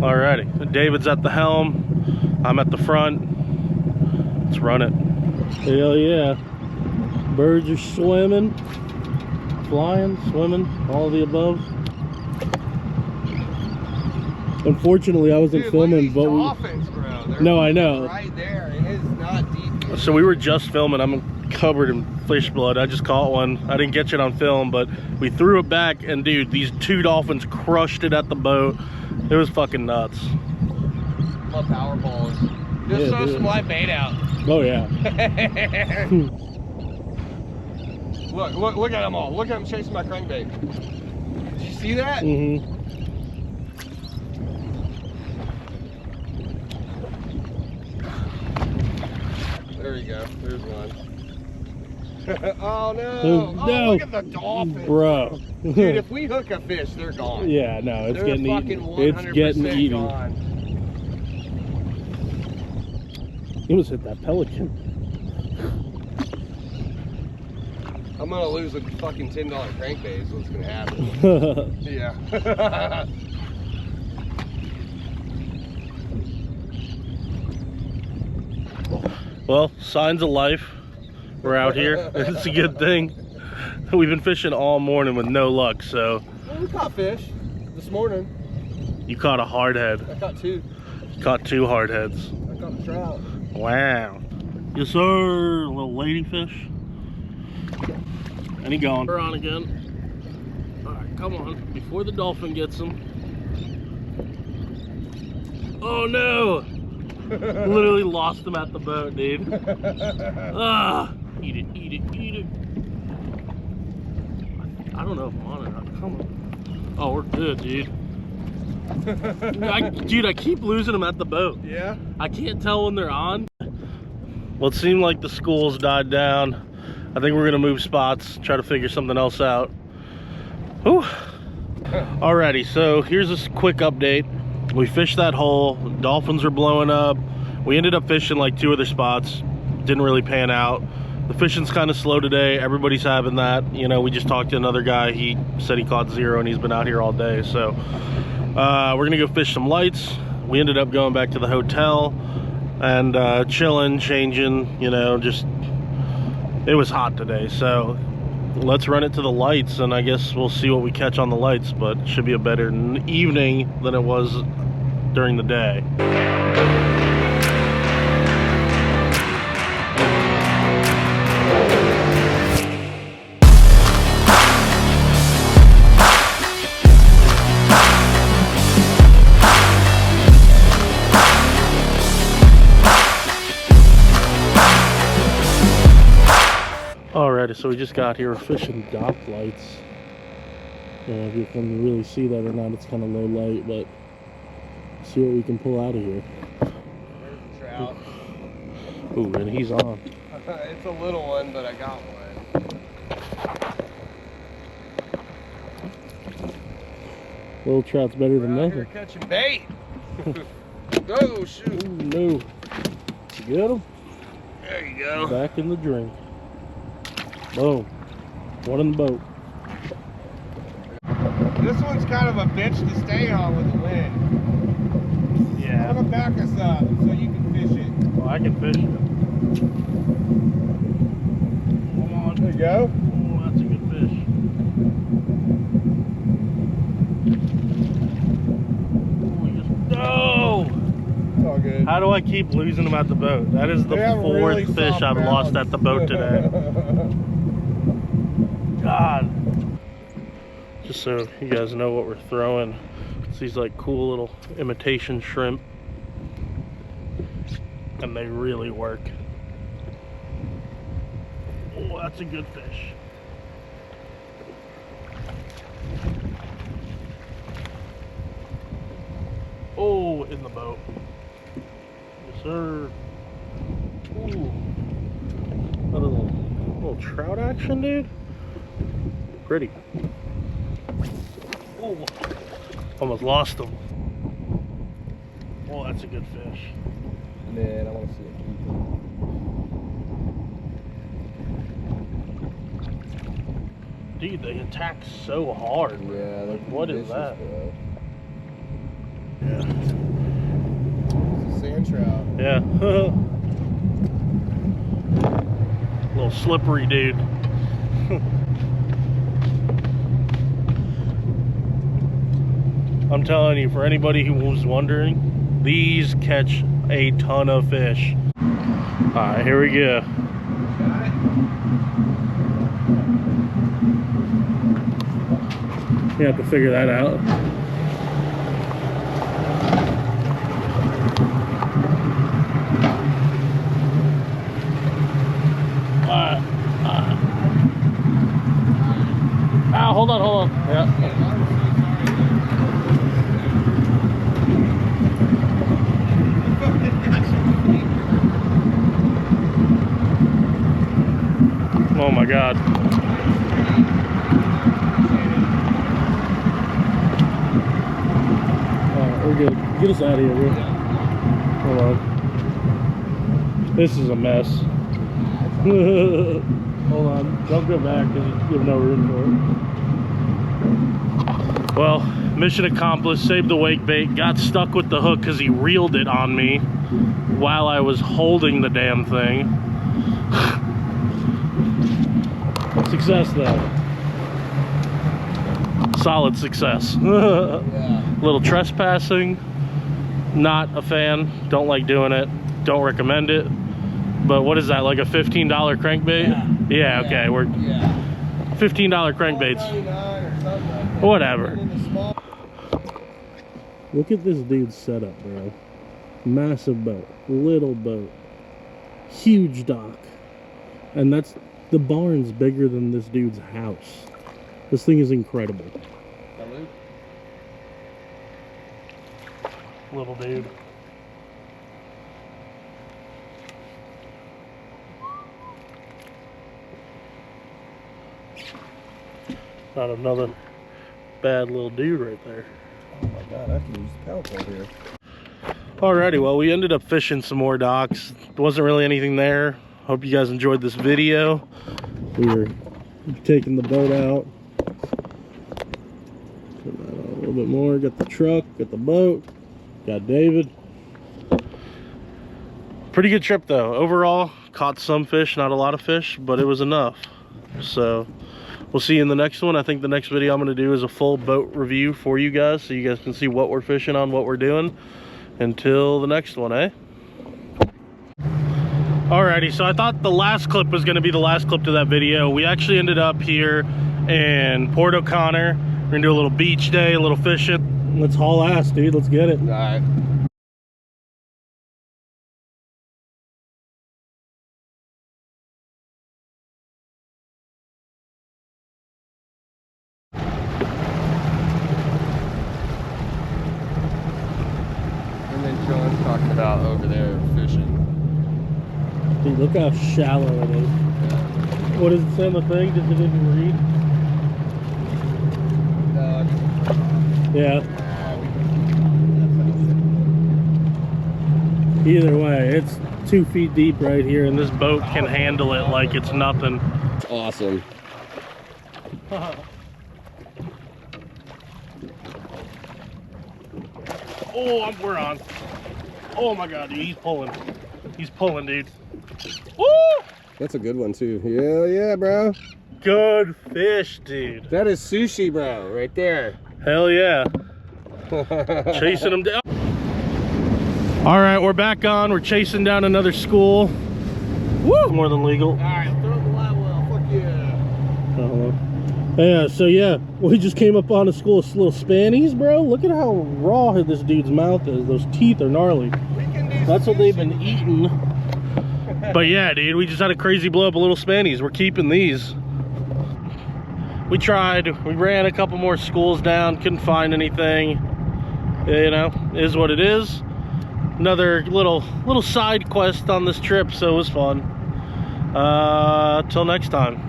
Alrighty, David's at the helm, I'm at the front. Let's run it. Hell yeah. Birds are swimming, flying, swimming, all of the above. Unfortunately, I wasn't filming, but dolphins, bro. No, I know. Right there, it is not deep. So we were just filming. I'm covered in fish blood. I just caught one. I didn't get it on film, but we threw it back, and dude, these two dolphins crushed it at the boat. It was fucking nuts. My power balls. Just throw some live bait out. Oh yeah. Look at them all. Look at them chasing my crankbait. Did you see that? Mm-hmm. There you go. There's one. Oh no! No. Look at the dolphins, bro. Dude, if we hook a fish, they're gone. Yeah, no, it's they're getting eaten. 100% It's getting eaten. gone. You almost hit that pelican. I'm gonna lose a fucking $10 crankbait is what's gonna happen. Yeah. Well, signs of life. We're out here. It's a good thing. We've been fishing all morning with no luck, so. Well, we caught fish this morning. You caught a hardhead. I caught two. You caught two hardheads. I caught a trout. Wow. Yes, sir. A little ladyfish. And he gone. We're on again. All right, come on. Before the dolphin gets him. Oh no! Literally lost him at the boat, dude. Ah, eat it, eat it, eat it. I don't know if I'm on it. Come on. Oh, we're good, dude. Dude, I keep losing them at the boat. Yeah? I can't tell when they're on. Well, it seemed like the school's died down. I think we're gonna move spots, try to figure something else out. Whew. Alrighty, so here's a quick update. We fished that hole, dolphins are blowing up. We ended up fishing like 2 other spots. Didn't really pan out. The fishing's kind of slow today. Everybody's having that. You know, we just talked to another guy. He said he caught 0 and he's been out here all day. So we're gonna go fish some lights. We ended up going back to the hotel and chilling, changing, you know, just, it was hot today. So let's run it to the lights, and I guess we'll see what we catch on the lights, but it should be a better evening than it was during the day. Alrighty, so we just got here. We're fishing dock lights. I don't know if you can really see that or not. It's kind of low light, but see what we can pull out of here. There's a trout. Ooh, and he's on. It's a little one, but I got one. Little trout's better than nothing. You're catching bait. Oh shoot! Ooh, no. You get him? There you go. Back in the drink. Boom. One in the boat. This one's kind of a bitch to stay on with the wind. Yeah. I'm gonna back us up so you can fish it. Well, I can fish it. Come on. There you go. Oh, that's a good fish. Oh, he just, no! It's all good. How do I keep losing them at the boat? That is the 4th really fish I've lost at the boat today. God. Just so you guys know what we're throwing. It's these like cool little imitation shrimp. And they really work. Oh, that's a good fish. Oh, in the boat. Yes, sir. Ooh. A little trout action, dude. Pretty. Oh, almost lost him. Oh, that's a good fish. Man, I want to see it keep Dude, they attack so hard. Yeah, like, what is that? Bro. Yeah. French trout. Yeah. Little slippery dude. I'm telling you, for anybody who was wondering, these catch a ton of fish. Alright, here we go. You have to figure that out. Hold on. Yeah. Oh my God. Alright, we're good. Get us out of here, bro. Hold on. This is a mess. Hold on. Don't go back because you have no room for it. Well, mission accomplished. Saved the wake bait. Got stuck with the hook because he reeled it on me while I was holding the damn thing. Success though. Solid success. Yeah. Little trespassing. Not a fan. Don't like doing it. Don't recommend it. But what is that, like a $15 crankbait? Yeah, okay. We're $15 crankbaits. Whatever. Look at this dude's setup, bro. Massive boat, little boat, huge dock. And that's, the barn's bigger than this dude's house. This thing is incredible. Little dude. Not another bad little dude right there. Oh my God, I can use the paddle pole here. Alrighty, well, we ended up fishing some more docks. There wasn't really anything there. Hope you guys enjoyed this video. We were taking the boat out. Put that on a little bit more. Got the truck, got the boat, got David. Pretty good trip though. Overall, caught some fish, not a lot of fish, but it was enough. So we'll see you in the next one. I think the next video I'm going to do is a full boat review for you guys, so you guys can see what we're fishing on, what we're doing. Until the next one, eh? Alrighty, so I thought the last clip was going to be the last clip to that video. We actually ended up here in Port O'Connor. We're going to do a little beach day, a little fishing. Let's haul ass, dude. Let's get it. All right. And then John's talking about over there fishing. Dude, look how shallow it is. Yeah. What does it say on the thing? Does it even read? Yeah. Either way, it's 2 feet deep right here, and this boat can handle it like it's nothing. Awesome. Oh, we're on. Oh my God, dude, he's pulling. He's pulling, dude. Woo! That's a good one too. Hell yeah, bro. Good fish, dude. That is sushi, bro, right there. Hell yeah. Chasing him down. All right, we're back on. We're chasing down another school. Woo! More than legal. All right, throw the live well. Fuck yeah. Yeah, so yeah, we just came up on a school of little spannies, bro. Look at how raw this dude's mouth is. Those teeth are gnarly. That's what they've been eating. But yeah, dude, we just had a crazy blow up of little spannies. We're keeping these. We tried. We ran a couple more schools down. Couldn't find anything. You know, is what it is. Another little side quest on this trip, so it was fun. Till next time.